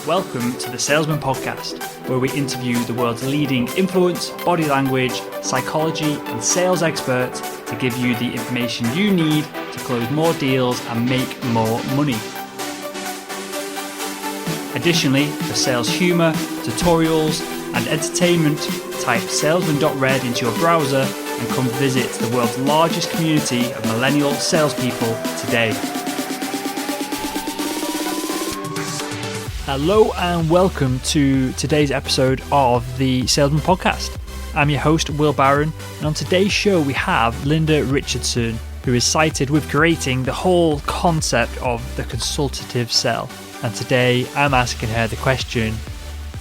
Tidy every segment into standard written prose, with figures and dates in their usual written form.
Welcome to the Salesman Podcast, where we interview the world's leading influence, body language, psychology, and sales experts to give you the information you need to close more deals and make more money. Additionally, for sales humor, tutorials, and entertainment, type salesman.red into your browser and come visit the world's largest community of millennial salespeople today. Hello and welcome to today's episode of the Salesman Podcast. I'm your host, Will Barron, and on today's show we have Linda Richardson, who is cited with creating the whole concept of the consultative sell. And today I'm asking her the question,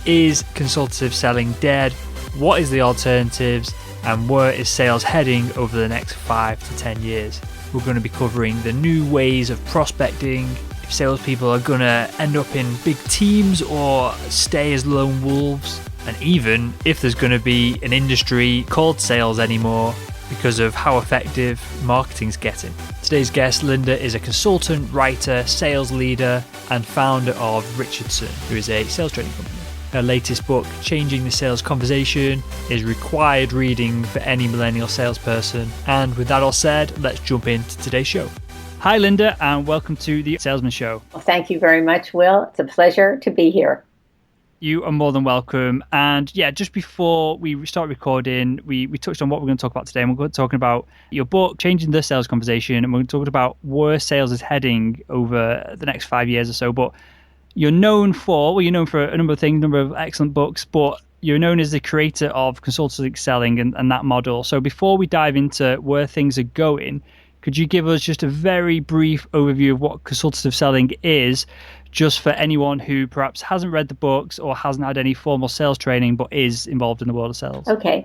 is consultative selling dead? What is the alternatives? And where is sales heading over the next 5 to 10 years? We're going to be covering the new ways of prospecting, if salespeople are going to end up in big teams or stay as lone wolves, and even if there's going to be an industry called sales anymore because of how effective marketing's getting. Today's guest, Linda, is a consultant, writer, sales leader, and founder of Richardson, who is a sales training company. Her latest book, Changing the Sales Conversation, is required reading for any millennial salesperson. And with that all said, let's jump into today's show. Hi, Linda, and welcome to the Salesman Show. Well, thank you very much, Will. It's a pleasure to be here. You are more than welcome. And yeah, just before we start recording, we touched on what we're going to talk about today. And we're going to talk about your book, Changing the Sales Conversation, and we're going to talk about where sales is heading over the next 5 years or so. But you're known for a number of things, a number of excellent books, but you're known as the creator of consultative selling and that model. So before we dive into where things are going, could you give us just a very brief overview of what consultative selling is, just for anyone who perhaps hasn't read the books or hasn't had any formal sales training but is involved in the world of sales? Okay.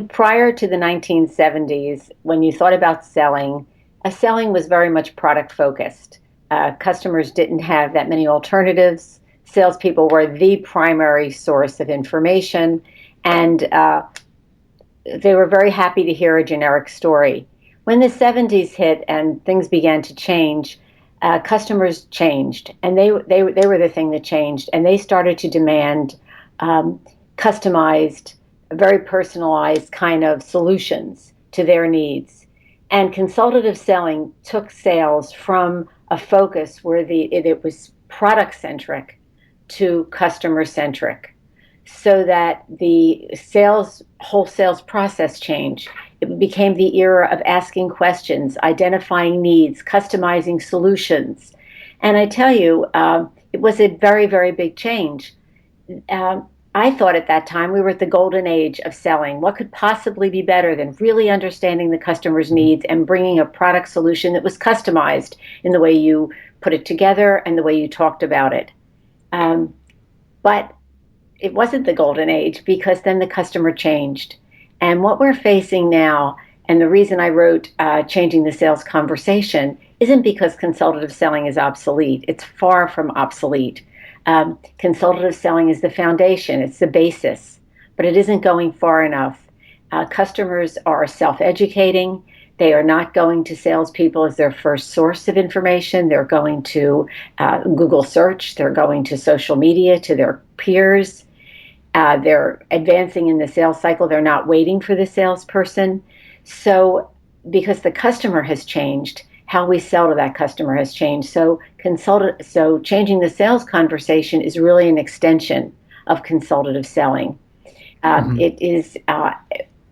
Prior to the 1970s, when you thought about selling, selling was very much product focused. Customers didn't have that many alternatives. Salespeople were the primary source of information, and they were very happy to hear a generic story. When the 70s hit and things began to change, customers changed, and they were the thing that changed, and they started to demand customized, very personalized kind of solutions to their needs. And consultative selling took sales from a focus where it was product-centric to customer-centric, so that the whole sales process changed. It became the era of asking questions, identifying needs, customizing solutions. And I tell you, it was a very, very big change. I thought at that time we were at the golden age of selling. What could possibly be better than really understanding the customer's needs and bringing a product solution that was customized in the way you put it together and the way you talked about it? But it wasn't the golden age, because then the customer changed. And what we're facing now, and the reason I wrote Changing the Sales Conversation, isn't because consultative selling is obsolete. It's far from obsolete. Consultative selling is the foundation, it's the basis, but it isn't going far enough. Customers are self-educating. They are not going to salespeople as their first source of information. They're going to Google search. They're going to social media, to their peers. They're advancing in the sales cycle. They're not waiting for the salesperson. So because the customer has changed, how we sell to that customer has changed. So changing the sales conversation is really an extension of consultative selling. It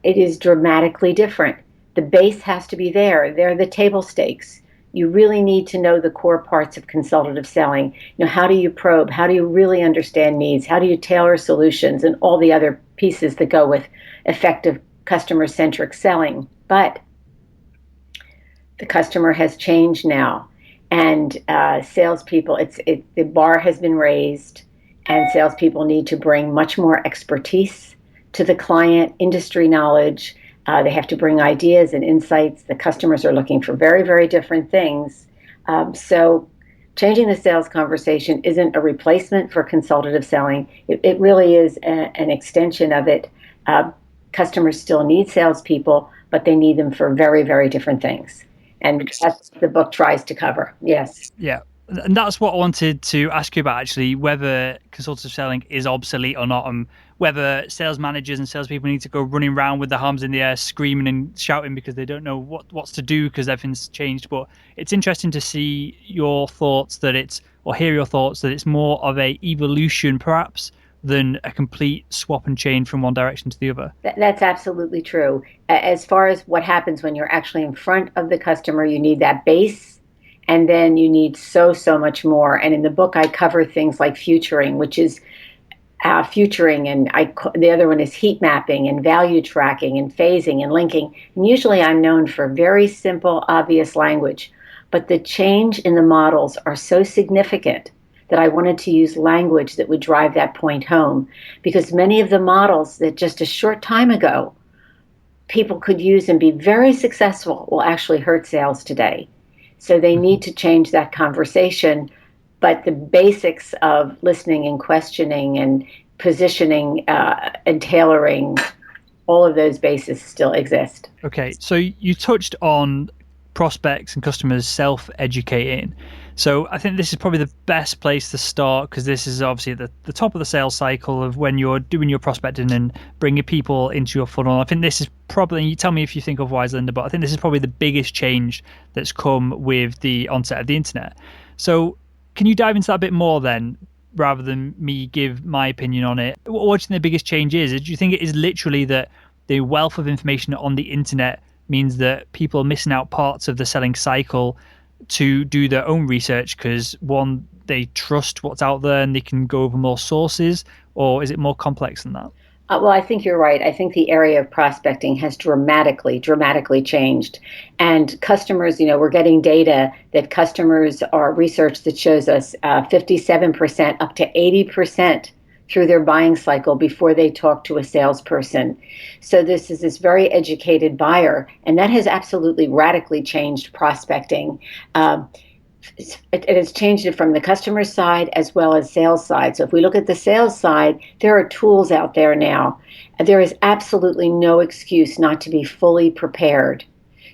is dramatically different. The base has to be there. They're the table stakes. You really need to know the core parts of consultative selling. How do you probe? How do you really understand needs? How do you tailor solutions and all the other pieces that go with effective customer-centric selling? But the customer has changed now, and salespeople, the bar has been raised, and salespeople need to bring much more expertise to the client, industry knowledge. They have to bring ideas and insights. The customers are looking for very, very different things. So changing the sales conversation isn't a replacement for consultative selling. It really is an extension of it. Customers still need salespeople, but they need them for very, very different things. And that's what the book tries to cover. Yes. Yeah. And that's what I wanted to ask you about, actually, whether consultative selling is obsolete or not, and whether sales managers and salespeople need to go running around with their arms in the air, screaming and shouting because they don't know what's to do because everything's changed. But it's interesting to see your thoughts or hear your thoughts that it's more of a evolution, perhaps, than a complete swap and change from one direction to the other. That's absolutely true. As far as what happens when you're actually in front of the customer, you need that base. And then you need so much more. And in the book, I cover things like futuring, which is futuring, and the other one is heat mapping and value tracking and phasing and linking. And usually I'm known for very simple, obvious language. But the change in the models are so significant that I wanted to use language that would drive that point home. Because many of the models that just a short time ago people could use and be very successful will actually hurt sales today. So they need to change that conversation, but the basics of listening and questioning and positioning and tailoring, all of those bases still exist. Okay, so you touched on prospects and customers self-educating. So I think this is probably the best place to start, because this is obviously the top of the sales cycle of when you're doing your prospecting and bringing people into your funnel. I think this is probably, you tell me if you think otherwise, Linda, but I think this is probably the biggest change that's come with the onset of the internet. So can you dive into that a bit more then, rather than me give my opinion on it? What do you think the biggest change is? Do you think it is literally that the wealth of information on the internet means that people are missing out parts of the selling cycle to do their own research because, one, they trust what's out there and they can go over more sources, or is it more complex than that? Well, I think you're right. I think the area of prospecting has dramatically changed. And customers, we're getting data that customers are research that shows us 57% up to 80% through their buying cycle before they talk to a salesperson. So this is this very educated buyer, and that has absolutely radically changed prospecting. It has changed it from the customer side as well as sales side. So if we look at the sales side, there are tools out there now. There is absolutely no excuse not to be fully prepared.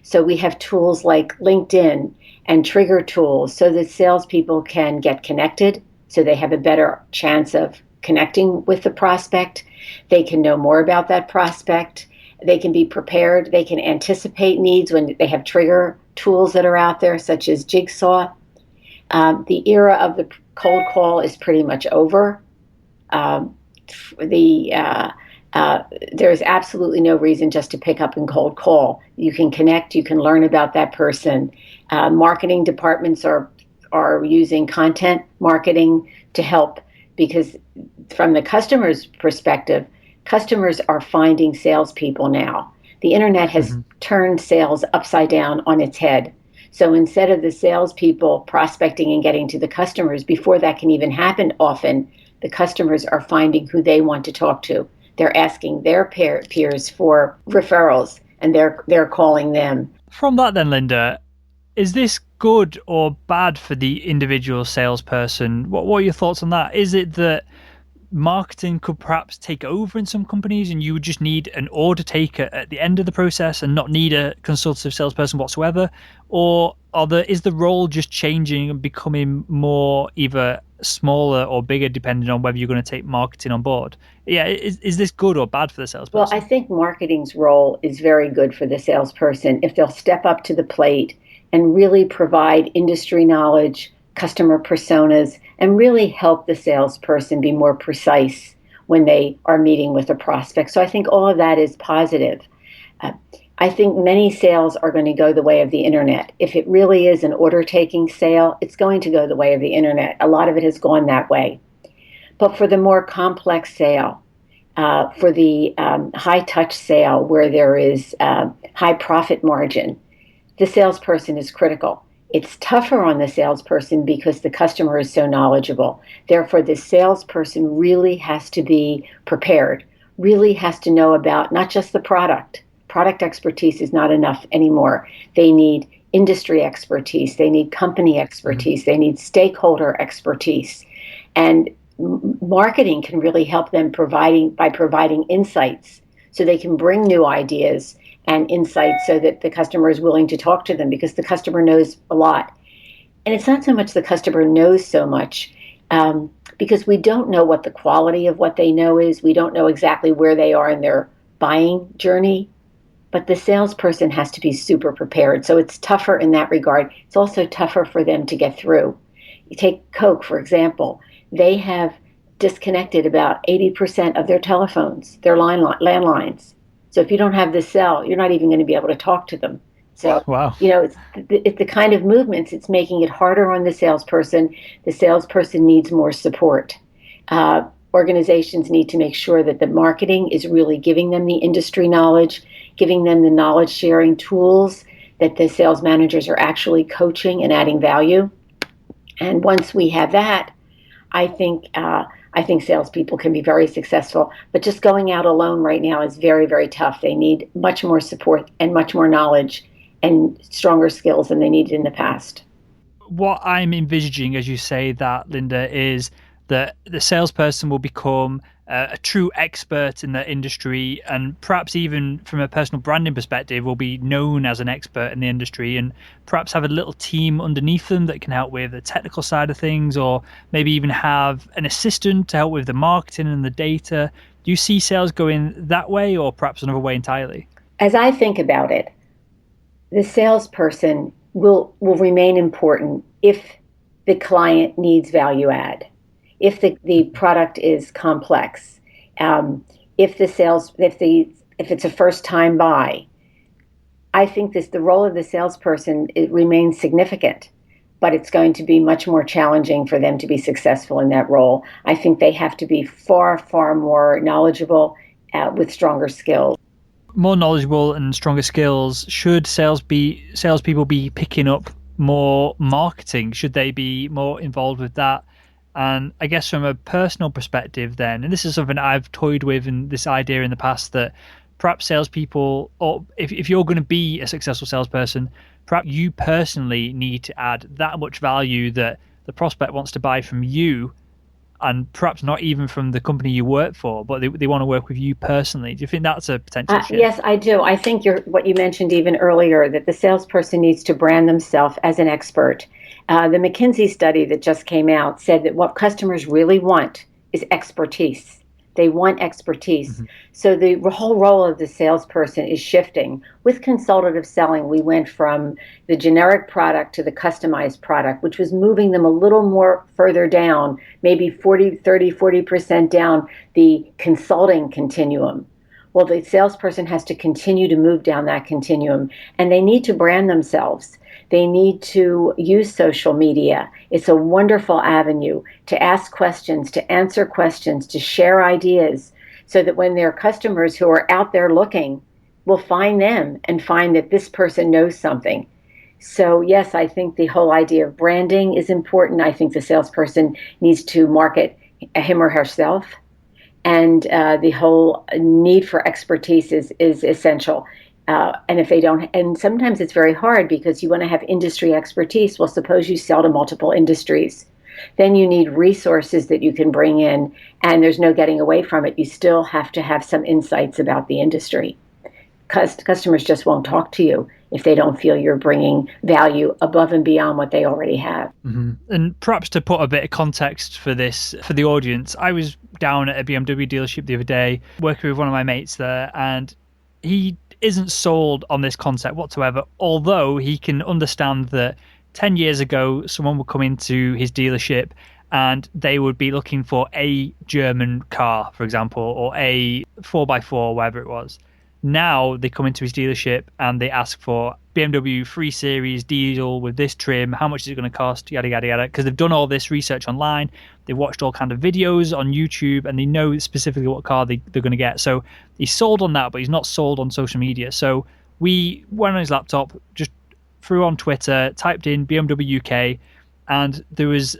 So we have tools like LinkedIn and trigger tools so that salespeople can get connected, so they have a better chance of connecting with the prospect. They can know more about that prospect. They can be prepared. They can anticipate needs when they have trigger tools that are out there, such as Jigsaw. The era of the cold call is pretty much over. There's absolutely no reason just to pick up and cold call. You can connect. You can learn about that person. Marketing departments are using content marketing to help, because from the customer's perspective, customers are finding salespeople now. The internet has turned sales upside down on its head. So instead of the salespeople prospecting and getting to the customers, before that can even happen, often the customers are finding who they want to talk to. They're asking their peers for referrals, and they're calling them. From that then, Linda, is this good or bad for the individual salesperson? What are your thoughts on that? Is it that marketing could perhaps take over in some companies and you would just need an order taker at the end of the process and not need a consultative salesperson whatsoever? Or is the role just changing and becoming more either smaller or bigger depending on whether you're going to take marketing on board? Yeah, is this good or bad for the salesperson? Well, I think marketing's role is very good for the salesperson if they'll step up to the plate and really provide industry knowledge, customer personas, and really help the salesperson be more precise when they are meeting with a prospect. So I think all of that is positive. I think many sales are going to go the way of the internet. If it really is an order-taking sale, it's going to go the way of the internet. A lot of it has gone that way. But for the more complex sale, for the high-touch sale where there is high profit margin, the salesperson is critical. It's tougher on the salesperson because the customer is so knowledgeable. Therefore, the salesperson really has to be prepared, really has to know about not just the product. Product expertise is not enough anymore. They need industry expertise. They need company expertise. They need stakeholder expertise. And marketing can really help them by providing insights so they can bring new ideas and insights so that the customer is willing to talk to them, because the customer knows a lot. And it's not so much the customer knows so much, because we don't know what the quality of what they know is. We don't know exactly where they are in their buying journey. But the salesperson has to be super prepared. So it's tougher in that regard. It's also tougher for them to get through. You take Coke, for example. They have disconnected about 80% of their telephones, their landlines. So if you don't have the cell, you're not even going to be able to talk to them. So, wow. It's the kind of movements, it's making it harder on the salesperson. The salesperson needs more support. Organizations need to make sure that the marketing is really giving them the industry knowledge, giving them the knowledge sharing tools, that the sales managers are actually coaching and adding value. And once we have that, I think salespeople can be very successful. But just going out alone right now is very, very tough. They need much more support and much more knowledge and stronger skills than they needed in the past. What I'm envisaging, as you say that, Linda, is that the salesperson will become a true expert in the industry, and perhaps even from a personal branding perspective will be known as an expert in the industry, and perhaps have a little team underneath them that can help with the technical side of things, or maybe even have an assistant to help with the marketing and the data. Do you see sales going that way, or perhaps another way entirely? As I think about it, the salesperson will remain important if the client needs value add, if the product is complex, if it's a first time buy. I think the role of the salesperson, it remains significant, but it's going to be much more challenging for them to be successful in that role. I think they have to be far, far more knowledgeable with stronger skills. More knowledgeable and stronger skills. Should salespeople be picking up more marketing? Should they be more involved with that? And I guess from a personal perspective then, and this is something I've toyed with in this idea in the past, that perhaps salespeople, or if you're going to be a successful salesperson, perhaps you personally need to add that much value that the prospect wants to buy from you, and perhaps not even from the company you work for, but they want to work with you personally. Do you think that's a potential shift? Yes, I do. I think what you mentioned even earlier, that the salesperson needs to brand themselves as an expert. The McKinsey study that just came out said that what customers really want is expertise. They want expertise. Mm-hmm. So the whole role of the salesperson is shifting. With consultative selling, we went from the generic product to the customized product, which was moving them a little more further down, maybe 40% down the consulting continuum. Well, the salesperson has to continue to move down that continuum, and they need to brand themselves. They need to use social media. It's a wonderful avenue to ask questions, to answer questions, to share ideas, so that when their customers who are out there looking will find them and find that this person knows something. So yes, I think the whole idea of branding is important. I think the salesperson needs to market him or herself. And the whole need for expertise is essential. And if they don't, and sometimes it's very hard because you want to have industry expertise. Well, suppose you sell to multiple industries. Then you need resources that you can bring in, and there's no getting away from it. You still have to have some insights about the industry. Customers just won't talk to you if they don't feel you're bringing value above and beyond what they already have. Mm-hmm. And perhaps to put a bit of context for this, for the audience, I was down at a BMW dealership the other day, working with one of my mates there, and he isn't sold on this concept whatsoever, although he can understand that 10 years ago, someone would come into his dealership and they would be looking for a German car, for example, or a 4x4, whatever it was. Now they come into his dealership and they ask for BMW 3 Series diesel with this trim. How much is it going to cost? Yada, yada, yada. Because they've done all this research online. They've watched all kind of videos on YouTube and they know specifically what car they're going to get. So he's sold on that, but he's not sold on social media. So we went on his laptop, just threw on Twitter, typed in BMW UK, and it was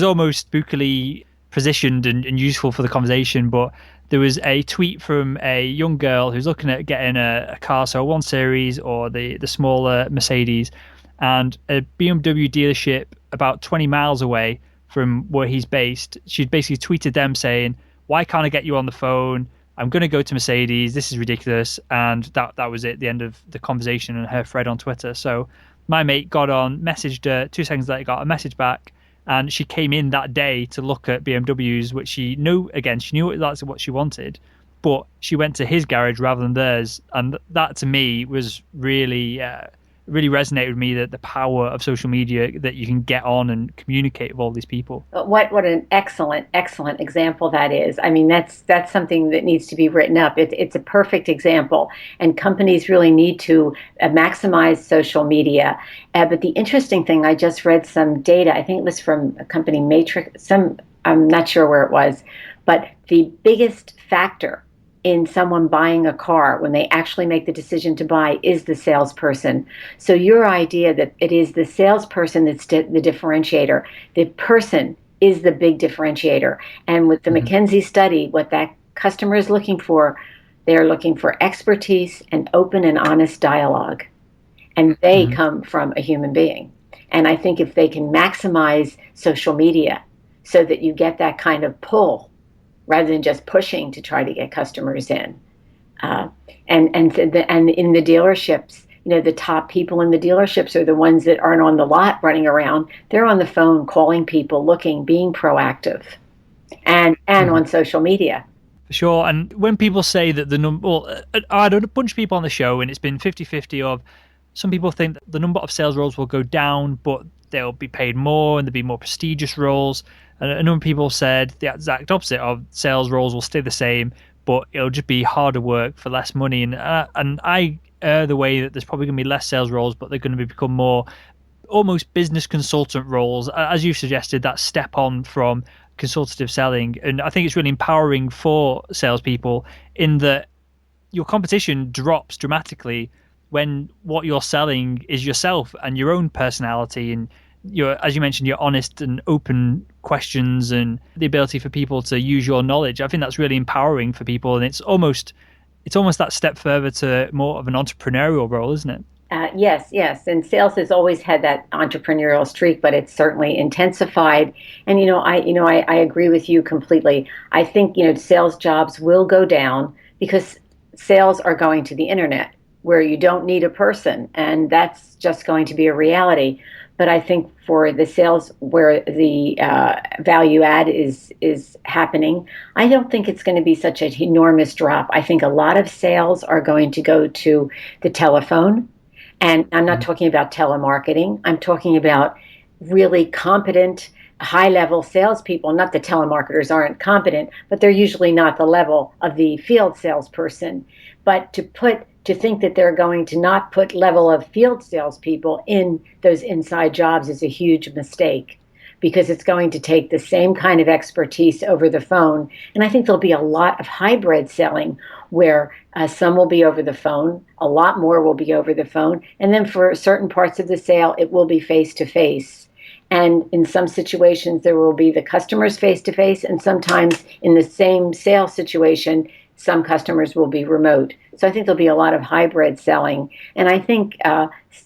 almost spookily positioned and useful for the conversation, but there was a tweet from a young girl who's looking at getting a car, so a 1 Series or the smaller Mercedes, and a BMW dealership about 20 miles away from where he's based. She'd basically tweeted them saying, "Why can't I get you on the phone? I'm going to go to Mercedes. This is ridiculous." And that was it, the end of the conversation and her thread on Twitter. So My mate got on, messaged her, 2 seconds later got a message back, and she came in that day to look at BMWs, which she knew that's what she wanted, but she went to his garage rather than theirs. And that to me was really resonated with me, that the power of social media, that you can get on and communicate with all these people. What an excellent example that is. I mean, that's something that needs to be written up. It's a perfect example, and companies really need to maximize social media. But the interesting thing, I just read some data. I think it was from a company, Matrix. I'm not sure where it was, but the biggest factor in someone buying a car when they actually make the decision to buy is the salesperson. So your idea that it is the salesperson that's the differentiator, the person is the big differentiator. And with the McKinsey study, what that customer is looking for, they're looking for expertise and open and honest dialogue. And they come from a human being. And I think if they can maximize social media so that you get that kind of pull, rather than just pushing to try to get customers in. And in the dealerships, the top people in the dealerships are the ones that aren't on the lot running around. They're on the phone calling people, looking, being proactive, and on social media. For sure. And when people say that the number, I had a bunch of people on the show, and it's been 50-50 of, some people think that the number of sales roles will go down, but they'll be paid more and there'll be more prestigious roles. And a number of people said the exact opposite, of sales roles will stay the same, but it'll just be harder work for less money. And I the way that there's probably going to be less sales roles, but they're going to become more almost business consultant roles, as you suggested, that step on from consultative selling. And I think it's really empowering for salespeople in that your competition drops dramatically when what you're selling is yourself and your own personality, and as you mentioned, your honest and open questions and the ability for people to use your knowledge. I think that's really empowering for people, and it's almost that step further to more of an entrepreneurial role, isn't it? Yes. And sales has always had that entrepreneurial streak, but it's certainly intensified. And I agree with you completely. I think sales jobs will go down because sales are going to the internet, where you don't need a person, and that's just going to be a reality. But I think for the sales where the value add is happening, I don't think it's going to be such an enormous drop. I think a lot of sales are going to go to the telephone. And I'm not talking about telemarketing. I'm talking about really competent, high-level salespeople. Not that telemarketers aren't competent, but they're usually not the level of the field salesperson. But to think that they're going to not put level of field salespeople in those inside jobs is a huge mistake, because it's going to take the same kind of expertise over the phone. And I think there'll be a lot of hybrid selling where some will be over the phone, a lot more will be over the phone, and then for certain parts of the sale, it will be face-to-face. And in some situations, there will be the customers face-to-face, and sometimes in the same sales situation, some customers will be remote. So I think there'll be a lot of hybrid selling. And I think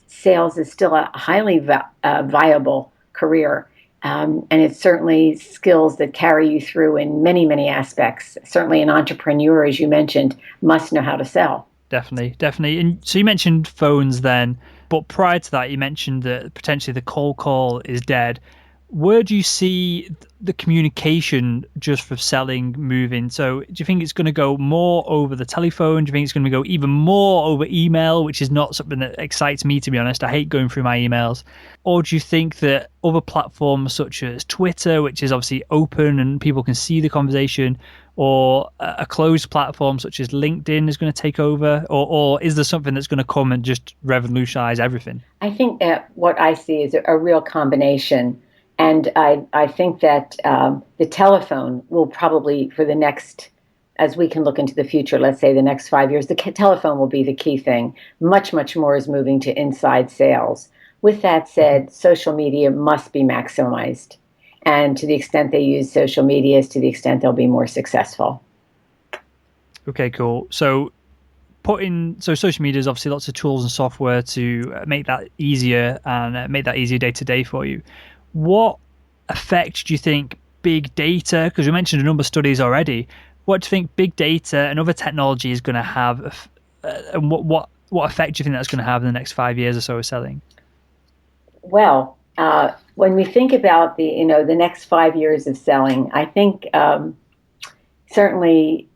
sales is still a highly viable career. And it's certainly skills that carry you through in many, many aspects. Certainly an entrepreneur, as you mentioned, must know how to sell. Definitely. And so you mentioned phones then, but prior to that, you mentioned that potentially the cold call is dead. Where do you see the communication just for selling moving? So do you think it's going to go more over the telephone? Do you think it's going to go even more over email, which is not something that excites me, to be honest? I hate going through my emails. Or do you think that other platforms such as Twitter, which is obviously open and people can see the conversation, or a closed platform such as LinkedIn is going to take over? Or is there something that's going to come and just revolutionize everything? I think that what I see is a real combination. And I think that the telephone will probably, for the next, as we can look into the future, let's say the next 5 years, the telephone will be the key thing. Much, much more is moving to inside sales. With that said, social media must be maximized. And to the extent they use social media is to the extent they'll be more successful. Okay, cool. So social media is obviously lots of tools and software to make that easier and make that easier day to day for you. What effect do you think big data, because we mentioned a number of studies already, what do you think big data and other technology is going to have, and what effect do you think that's going to have in the next 5 years or so of selling? Well, when we think about the next 5 years of selling, I think certainly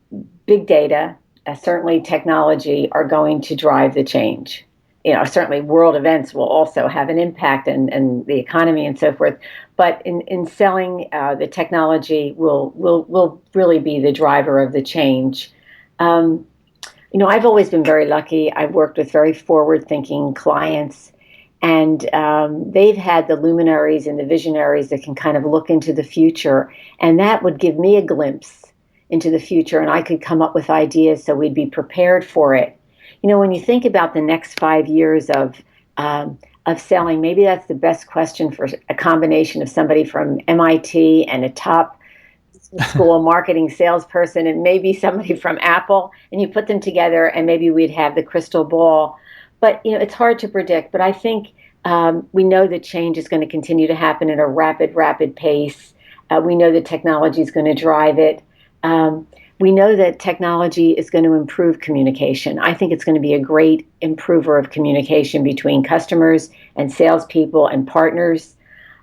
big data, certainly technology are going to drive the change. Certainly world events will also have an impact and the economy and so forth. But in selling, the technology will really be the driver of the change. I've always been very lucky. I've worked with very forward-thinking clients, and they've had the luminaries and the visionaries that can kind of look into the future, and that would give me a glimpse into the future, and I could come up with ideas so we'd be prepared for it. When you think about the next 5 years of selling, maybe that's the best question for a combination of somebody from MIT and a top school marketing salesperson and maybe somebody from Apple, and you put them together and maybe we'd have the crystal ball. But, it's hard to predict. But I think we know that change is going to continue to happen at a rapid pace. We know that technology is going to drive it. We know that technology is going to improve communication. I think it's going to be a great improver of communication between customers and salespeople and partners.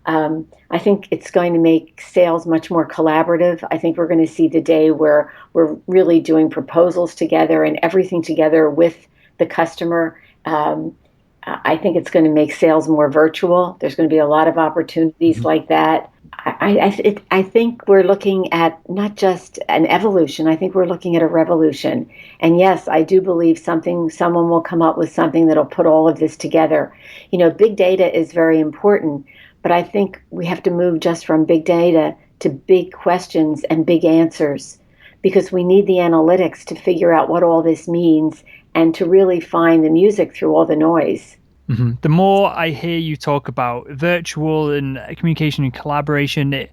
I think it's going to make sales much more collaborative. I think we're going to see the day where we're really doing proposals together and everything together with the customer. I think it's going to make sales more virtual. There's going to be a lot of opportunities like that. I think we're looking at not just an evolution. I think we're looking at a revolution. And yes, I do believe someone will come up with something that'll put all of this together. Big data is very important, but I think we have to move just from big data to big questions and big answers, because we need the analytics to figure out what all this means and to really find the music through all the noise. Mm-hmm. The more I hear you talk about virtual and communication and collaboration, it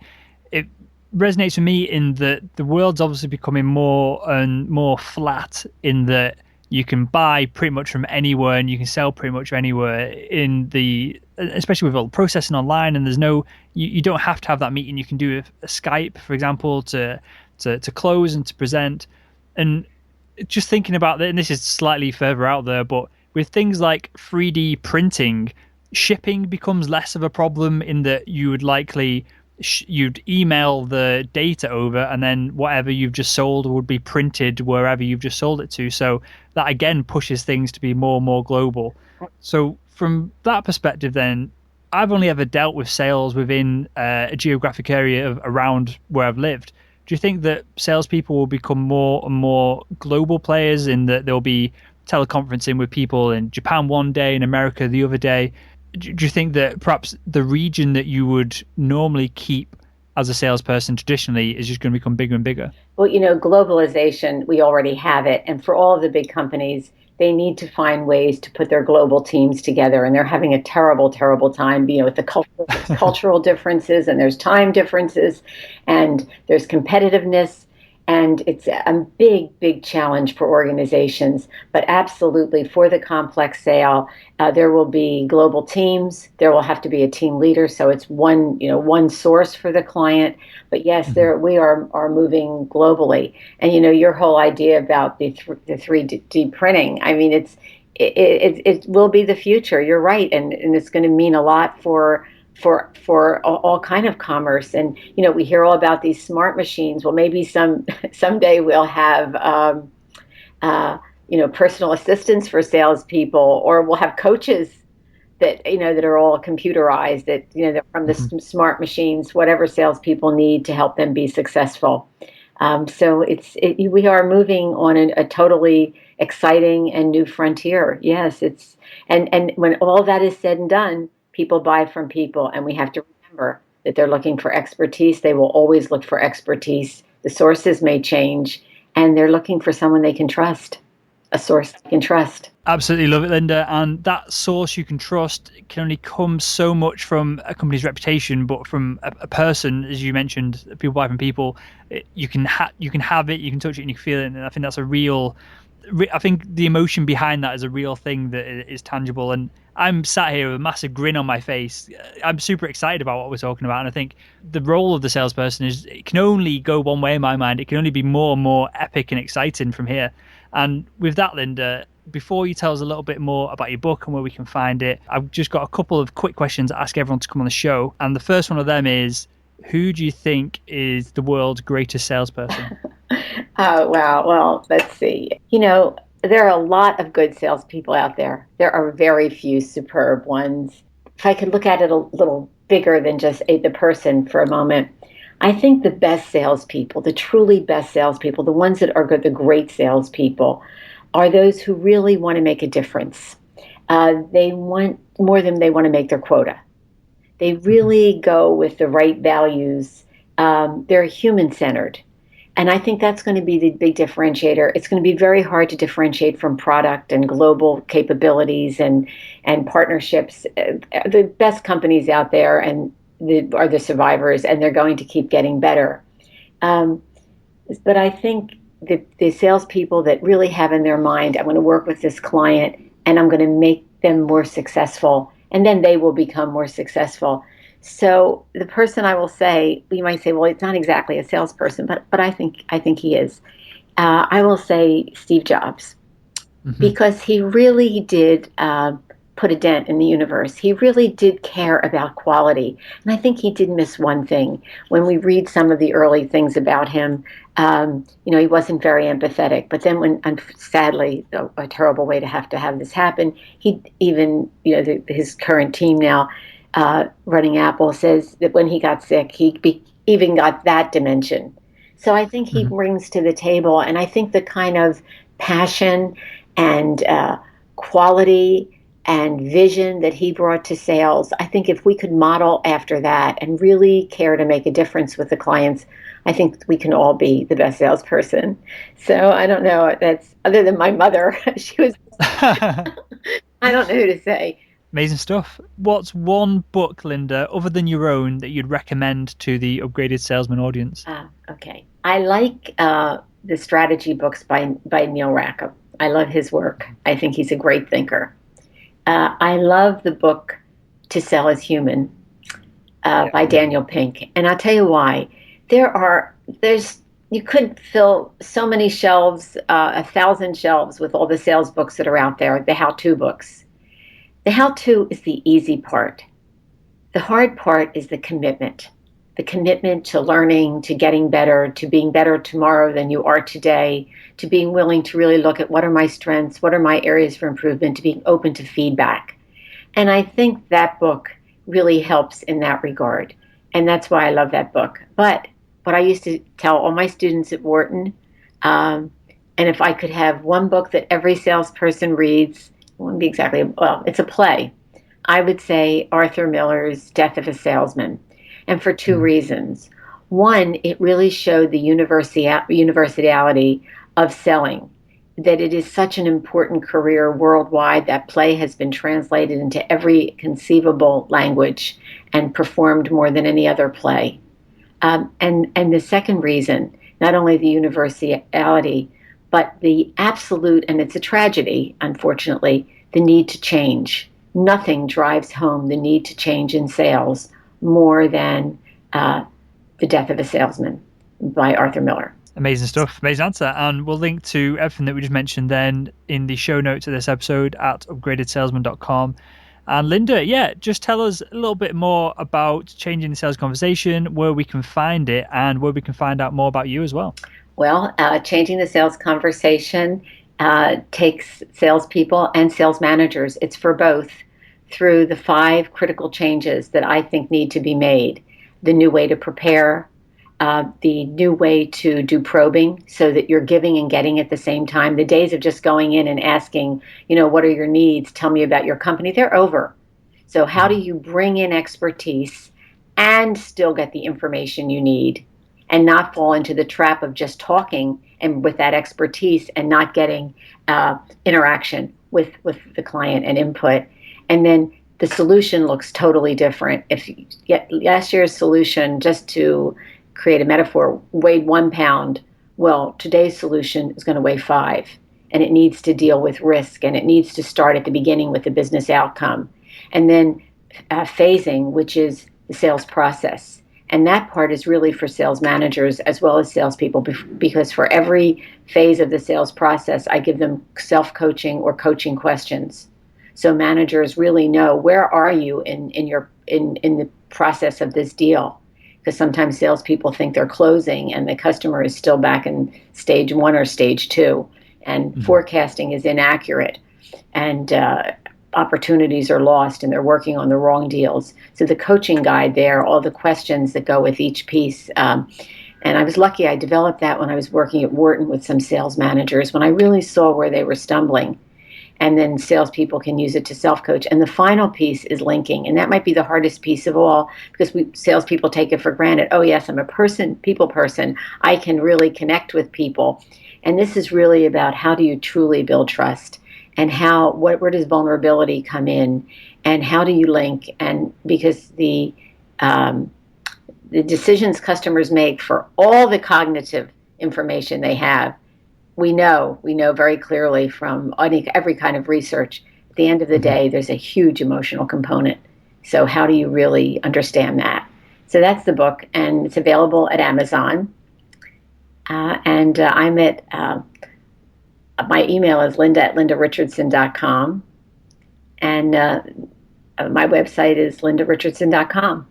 resonates with me in that the world's obviously becoming more and more flat, in that you can buy pretty much from anywhere and you can sell pretty much anywhere, especially with all the processing online, and there's you don't have to have that meeting. You can do a Skype, for example, to close and to present. And just thinking about that, and this is slightly further out there, but with things like 3D printing, shipping becomes less of a problem, in that you would likely you'd email the data over, and then whatever you've just sold would be printed wherever you've just sold it to. So that again pushes things to be more and more global. So from that perspective, then, I've only ever dealt with sales within a geographic area around where I've lived. Do you think that salespeople will become more and more global players, in that they'll be teleconferencing with people in Japan one day, in America the other day? Do you think that perhaps the region that you would normally keep as a salesperson traditionally is just going to become bigger and bigger? Well, globalization, we already have it. And for all of the big companies, they need to find ways to put their global teams together. And they're having a terrible, terrible time, with the cultural differences, and there's time differences, and there's competitiveness. And it's a big, big challenge for organizations. But absolutely, for the complex sale, there will be global teams. There will have to be a team leader, so it's one source for the client. But yes, we are moving globally. And your whole idea about the 3D printing. I mean, it will be the future. You're right, and it's going to mean a lot for all kind of commerce. And we hear all about these smart machines. Well, maybe someday we'll have personal assistants for salespeople, or we'll have coaches that that are all computerized, that they're from the smart machines, whatever salespeople need to help them be successful. So we are moving on a totally exciting and new frontier. Yes, and when all that is said and done, people buy from people, and we have to remember that they're looking for expertise. They will always look for expertise. The sources may change, and they're looking for someone they can trust, a source they can trust. Absolutely love it, Linda. And that source you can trust can only come so much from a company's reputation, but from a person, as you mentioned, people buy from people. You can have it, you can touch it, and you can feel it. And I think that's I think the emotion behind that is a real thing that is tangible. And I'm sat here with a massive grin on my face. I'm super excited about what we're talking about. And I think the role of the salesperson it can only go one way in my mind. It can only be more and more epic and exciting from here. And with that, Linda, before you tell us a little bit more about your book and where we can find it, I've just got a couple of quick questions to ask everyone to come on the show. And the first one of them is, who do you think is the world's greatest salesperson? Oh, wow. Well, let's see. There are a lot of good salespeople out there. There are very few superb ones. If I could look at it a little bigger than just the person for a moment, I think the best salespeople, the truly best salespeople, the ones that are good, the great salespeople, are those who really want to make a difference. They want more than they want to make their quota. They really go with the right values. They're human-centered. And I think that's going to be the big differentiator. It's going to be very hard to differentiate from product and global capabilities and partnerships. The best companies out there are the survivors, and they're going to keep getting better. But I think the salespeople that really have in their mind, I'm going to work with this client and I'm going to make them more successful, and then they will become more successful. So the person I will say, you might say, well, it's not exactly a salesperson, but I think he is. I will say Steve Jobs, because he really did put a dent in the universe. He really did care about quality. And I think he did miss one thing. When we read some of the early things about him, he wasn't very empathetic. But then sadly, a terrible way to have this happen, he even, his current team now, running Apple, says that when he got sick, he even got that dimension. So I think he brings to the table, and I think the kind of passion and quality and vision that he brought to sales, I think if we could model after that and really care to make a difference with the clients, I think we can all be the best salesperson. So I don't know, that's other than my mother, she was, I don't know who to say. Amazing stuff. What's one book, Linda, other than your own, that you'd recommend to the Upgraded Salesman audience? Okay. I like the strategy books by Neil Rackham. I love his work. I think he's a great thinker. I love the book To Sell is Human by Daniel Pink. And I'll tell you why. You could fill so many shelves, 1,000 shelves with all the sales books that are out there, the how-to books. The how-to is the easy part. The hard part is the commitment to learning, to getting better, to being better tomorrow than you are today, to being willing to really look at what are my strengths, what are my areas for improvement, to being open to feedback. And I think that book really helps in that regard. And that's why I love that book. But what I used to tell all my students at Wharton, and if I could have one book that every salesperson reads, it wouldn't be exactly, it's a play. I would say Arthur Miller's Death of a Salesman. And for two reasons. One, it really showed the universality of selling, that it is such an important career worldwide. That play has been translated into every conceivable language and performed more than any other play. And the second reason, not only the universality, but the absolute, and it's a tragedy, unfortunately, the need to change. Nothing drives home the need to change in sales more than The Death of a Salesman by Arthur Miller. Amazing stuff. Amazing answer. And we'll link to everything that we just mentioned then in the show notes of this episode at upgradedsalesman.com. And Linda, just tell us a little bit more about Changing the Sales Conversation, where we can find it, and where we can find out more about you as well. Well, Changing the Sales Conversation takes salespeople and sales managers, it's for both, through the 5 critical changes that I think need to be made. The new way to prepare, the new way to do probing so that you're giving and getting at the same time. The days of just going in and asking, what are your needs? Tell me about your company. They're over. So how do you bring in expertise and still get the information you need and not fall into the trap of just talking and with that expertise and not getting interaction with the client and input? And then the solution looks totally different. If you get last year's solution, just to create a metaphor, weighed 1 pound, well, today's solution is going to weigh 5. And it needs to deal with risk, and it needs to start at the beginning with the business outcome. And then phasing, which is the sales process. And that part is really for sales managers as well as salespeople, because for every phase of the sales process, I give them self-coaching or coaching questions. So managers really know, where are you in the process of this deal? Because sometimes salespeople think they're closing and the customer is still back in stage 1 or stage 2, and forecasting is inaccurate, and opportunities are lost, and they're working on the wrong deals. So the coaching guide there, all the questions that go with each piece. And I was lucky I developed that when I was working at Wharton with some sales managers, when I really saw where they were stumbling. And then salespeople can use it to self-coach. And the final piece is linking. And that might be the hardest piece of all, because salespeople take it for granted. Oh, yes, I'm a people person. I can really connect with people. And this is really about, how do you truly build trust? And where does vulnerability come in? And how do you link? And because the decisions customers make for all the cognitive information they have, we know very clearly from every kind of research, at the end of the day, there's a huge emotional component. So how do you really understand that? So that's the book, and it's available at Amazon. And I'm at, my email is linda@lindarichardson.com. And my website is lindarichardson.com.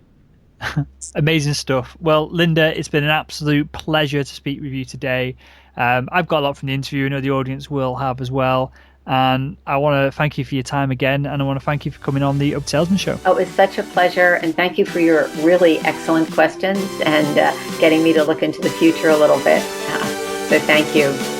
Amazing stuff. Well, Linda, it's been an absolute pleasure to speak with you today. I've got a lot from the interview. I know the audience will have as well. And I want to thank you for your time again. And I want to thank you for coming on the Salesman Show. Oh, it was such a pleasure. And thank you for your really excellent questions and getting me to look into the future a little bit. So thank you.